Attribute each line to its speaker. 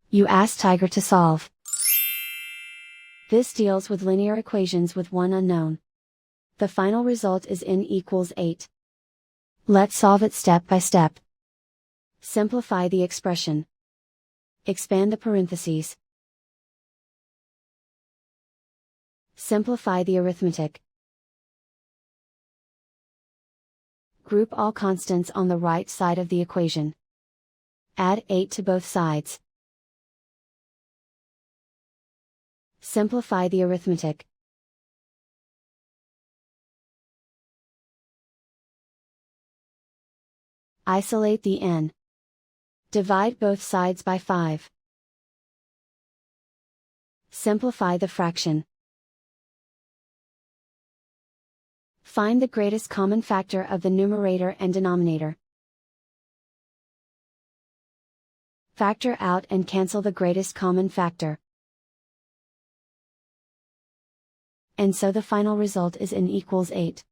Speaker 1: You ask Tiger to solve. This deals with linear equations with one unknown. The final result is n equals 8. Let's solve it step by step. Simplify the expression. Expand the parentheses. Simplify the arithmetic. Group all constants on the right side of the equation. Add 8 to both sides. Simplify the arithmetic. Isolate the n. Divide both sides by 5. Simplify the fraction. Find the greatest common factor of the numerator and denominator. Factor out and cancel the greatest common factor. And so the final result is n equals 8.